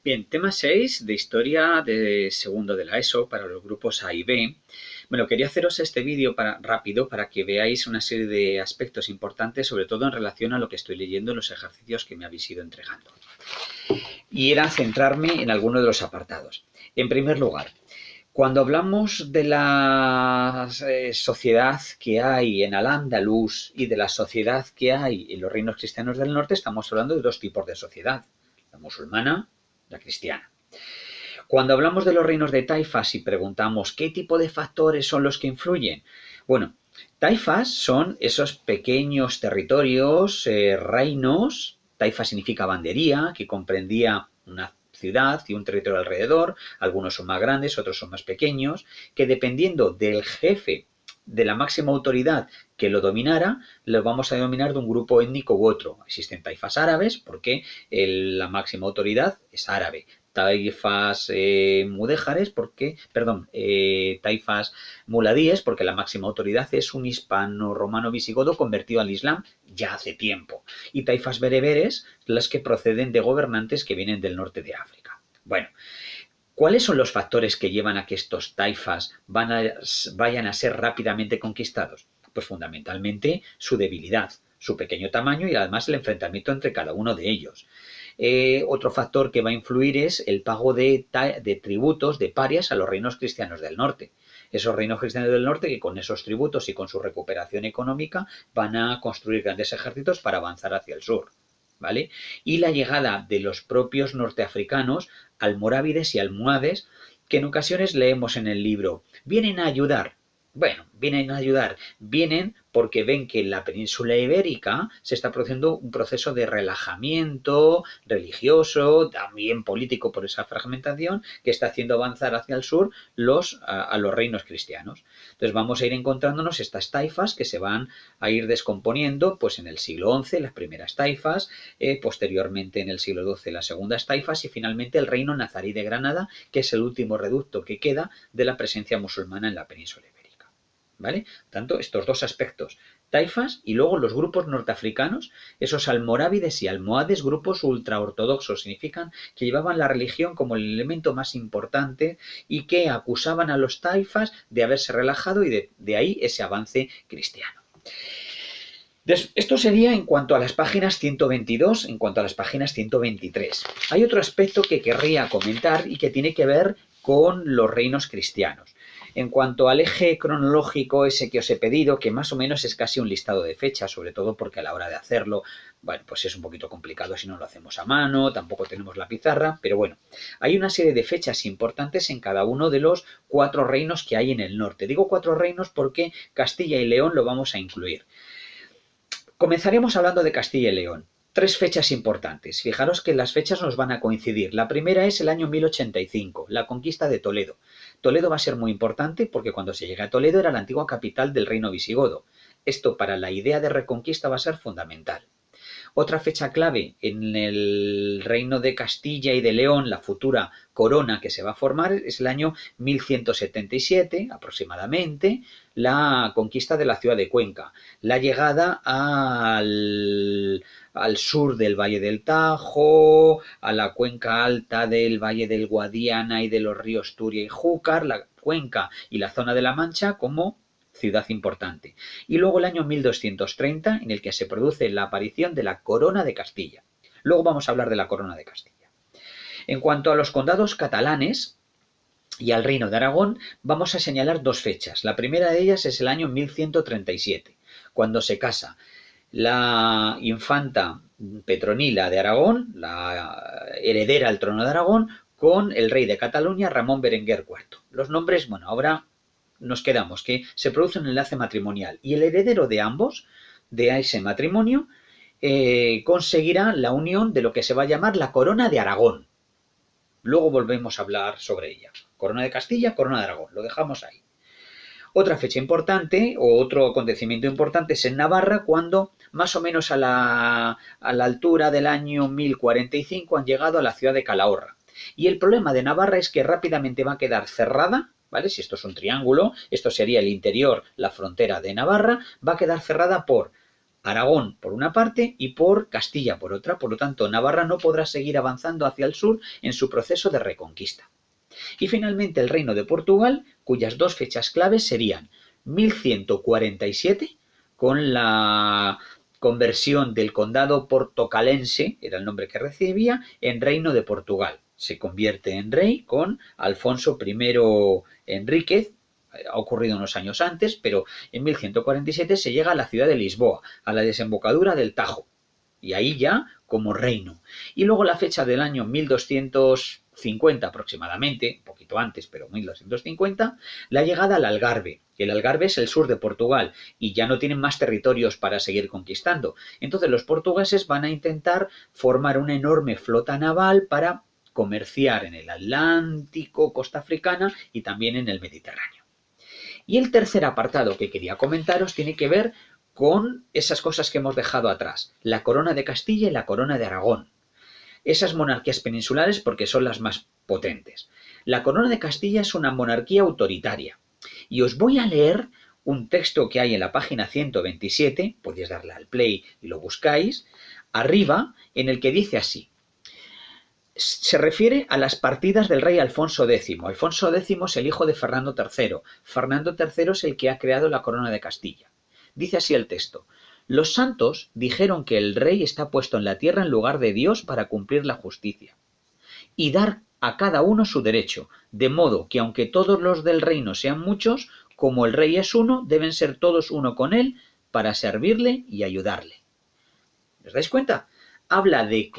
Bien, tema 6 de historia de segundo de la ESO para los grupos A y B. Bueno, quería haceros este vídeo rápido para que veáis una serie de aspectos importantes, sobre todo en relación a lo que estoy leyendo en los ejercicios que me habéis ido entregando. Y era centrarme en alguno de los apartados. En primer lugar, cuando hablamos de la sociedad que hay en Al-Ándalus y de la sociedad que hay en los reinos cristianos del norte, estamos hablando de dos tipos de sociedad, la musulmana, la cristiana. Cuando hablamos de los reinos de taifas y preguntamos qué tipo de factores son los que influyen, bueno, taifas son esos pequeños territorios, reinos. Taifa significa bandería, que comprendía una ciudad y un territorio alrededor. Algunos son más grandes, otros son más pequeños, que dependiendo del jefe, de la máxima autoridad que lo dominara, lo vamos a denominar de un grupo étnico u otro. Existen taifas árabes porque la máxima autoridad es árabe. Taifas mudéjares taifas muladíes porque la máxima autoridad es un hispano-romano visigodo convertido al Islam ya hace tiempo. Y taifas bereberes, las que proceden de gobernantes que vienen del norte de África. Bueno, ¿cuáles son los factores que llevan a que estos taifas vayan a ser rápidamente conquistados? Pues fundamentalmente su debilidad, su pequeño tamaño y además el enfrentamiento entre cada uno de ellos. Otro factor que va a influir es el pago de tributos, de parias a los reinos cristianos del norte. Esos reinos cristianos del norte que con esos tributos y con su recuperación económica van a construir grandes ejércitos para avanzar hacia el sur, ¿vale? Y la llegada de los propios norteafricanos, almorávides y almohades, que en ocasiones leemos en el libro, vienen a ayudar. Bueno, vienen porque ven que en la península ibérica se está produciendo un proceso de relajamiento religioso, también político por esa fragmentación, que está haciendo avanzar hacia el sur a los reinos cristianos. Entonces vamos a ir encontrándonos estas taifas que se van a ir descomponiendo pues en el siglo XI, las primeras taifas, posteriormente en el siglo XII las segundas taifas y finalmente el reino nazarí de Granada, que es el último reducto que queda de la presencia musulmana en la península ibérica. ¿Vale? Tanto estos dos aspectos, taifas y luego los grupos norteafricanos, esos almorávides y almohades, grupos ultraortodoxos, significan que llevaban la religión como el elemento más importante y que acusaban a los taifas de haberse relajado y de ahí ese avance cristiano. Esto sería en cuanto a las páginas 122, en cuanto a las páginas 123. Hay otro aspecto que querría comentar y que tiene que ver con los reinos cristianos. En cuanto al eje cronológico ese que os he pedido, que más o menos es casi un listado de fechas, sobre todo porque a la hora de hacerlo, bueno, pues es un poquito complicado si no lo hacemos a mano, tampoco tenemos la pizarra, pero bueno, hay una serie de fechas importantes en cada uno de los 4 reinos que hay en el norte. Digo 4 reinos porque Castilla y León lo vamos a incluir. Comenzaremos hablando de Castilla y León. 3 fechas importantes. Fijaros que las fechas nos van a coincidir. La primera es el año 1085, la conquista de Toledo. Toledo va a ser muy importante porque cuando se llega a Toledo era la antigua capital del reino visigodo. Esto para la idea de reconquista va a ser fundamental. Otra fecha clave en el reino de Castilla y de León, la futura corona que se va a formar, es el año 1177 aproximadamente, la conquista de la ciudad de Cuenca, la llegada al sur del Valle del Tajo, a la cuenca alta del Valle del Guadiana y de los ríos Turia y Júcar, la cuenca y la zona de la Mancha como ciudad importante. Y luego el año 1230, en el que se produce la aparición de la Corona de Castilla. Luego vamos a hablar de la Corona de Castilla. En cuanto a los condados catalanes y al Reino de Aragón, vamos a señalar 2 fechas. La primera de ellas es el año 1137, cuando se casa la infanta Petronila de Aragón, la heredera al trono de Aragón, con el rey de Cataluña, Ramón Berenguer IV. Los nombres, bueno, ahora nos quedamos que se produce un enlace matrimonial y el heredero de ambos, de ese matrimonio, conseguirá la unión de lo que se va a llamar la Corona de Aragón. Luego volvemos a hablar sobre ella. Corona de Castilla, Corona de Aragón. Lo dejamos ahí. Otra fecha importante o otro acontecimiento importante es en Navarra, cuando más o menos a la altura del año 1045 han llegado a la ciudad de Calahorra. Y el problema de Navarra es que rápidamente va a quedar cerrada, ¿vale? Si esto es un triángulo, esto sería el interior, la frontera de Navarra, va a quedar cerrada por Aragón por una parte y por Castilla por otra. Por lo tanto, Navarra no podrá seguir avanzando hacia el sur en su proceso de reconquista. Y finalmente el reino de Portugal, cuyas dos fechas claves serían 1147, con la conversión del condado portocalense, era el nombre que recibía, en reino de Portugal. Se convierte en rey con Alfonso I Enríquez. Ha ocurrido unos años antes, pero en 1147 se llega a la ciudad de Lisboa, a la desembocadura del Tajo, y ahí ya como reino. Y luego la fecha del año 1250 aproximadamente, un poquito antes, pero 1250, la llegada al Algarve. El Algarve es el sur de Portugal y ya no tienen más territorios para seguir conquistando. Entonces los portugueses van a intentar formar una enorme flota naval para comerciar en el Atlántico, costa africana y también en el Mediterráneo. Y el tercer apartado que quería comentaros tiene que ver con esas cosas que hemos dejado atrás, la corona de Castilla y la corona de Aragón. Esas monarquías peninsulares porque son las más potentes. La corona de Castilla es una monarquía autoritaria. Y os voy a leer un texto que hay en la página 127, podéis darle al play y lo buscáis, arriba, en el que dice así. Se refiere a las partidas del rey Alfonso X. Alfonso X es el hijo de Fernando III. Fernando III es el que ha creado la corona de Castilla. Dice así el texto. Los santos dijeron que el rey está puesto en la tierra en lugar de Dios para cumplir la justicia y dar a cada uno su derecho, de modo que aunque todos los del reino sean muchos, como el rey es uno, deben ser todos uno con él para servirle y ayudarle. ¿Os dais cuenta? Habla de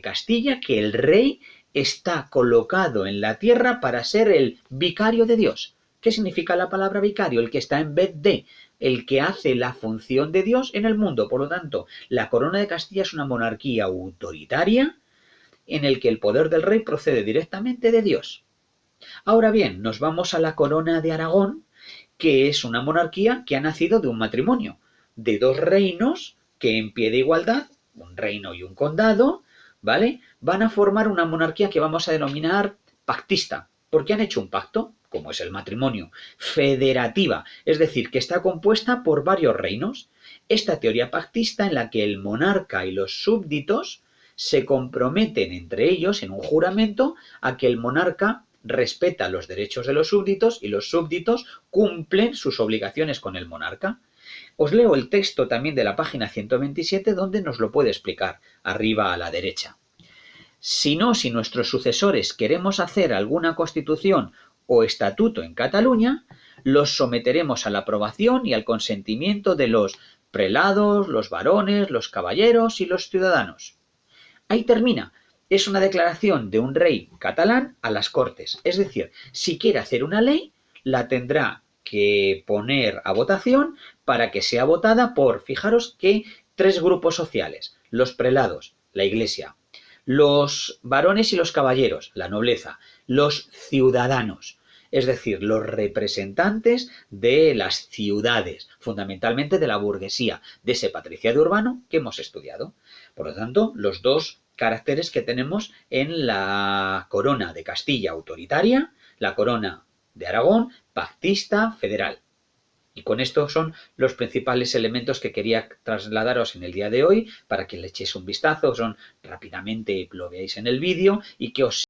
Castilla, que el rey está colocado en la tierra para ser el vicario de Dios. ¿Qué significa la palabra vicario? El que está en vez de, el que hace la función de Dios en el mundo. Por lo tanto, la corona de Castilla es una monarquía autoritaria en el que el poder del rey procede directamente de Dios. Ahora bien, nos vamos a la corona de Aragón, que es una monarquía que ha nacido de un matrimonio, de dos reinos que en pie de igualdad, un reino y un condado, ¿vale? Van a formar una monarquía que vamos a denominar pactista, porque han hecho un pacto, como es el matrimonio, federativa, es decir, que está compuesta por varios reinos. Esta teoría pactista en la que el monarca y los súbditos se comprometen entre ellos en un juramento a que el monarca respeta los derechos de los súbditos y los súbditos cumplen sus obligaciones con el monarca. Os leo el texto también de la página 127 donde nos lo puede explicar, arriba a la derecha. Si nuestros sucesores queremos hacer alguna constitución o estatuto en Cataluña, los someteremos a la aprobación y al consentimiento de los prelados, los varones, los caballeros y los ciudadanos. Ahí termina. Es una declaración de un rey catalán a las Cortes. Es decir, si quiere hacer una ley, la tendrá que poner a votación para que sea votada por, fijaros que, tres grupos sociales. Los prelados, la Iglesia. Los varones y los caballeros, la nobleza. Los ciudadanos, es decir, los representantes de las ciudades, fundamentalmente de la burguesía, de ese patriciado urbano que hemos estudiado. Por lo tanto, los dos caracteres que tenemos en la corona de Castilla autoritaria, la corona de Aragón pactista federal. Y con esto son los principales elementos que quería trasladaros en el día de hoy para que le echéis un vistazo, son rápidamente lo veáis en el vídeo y que os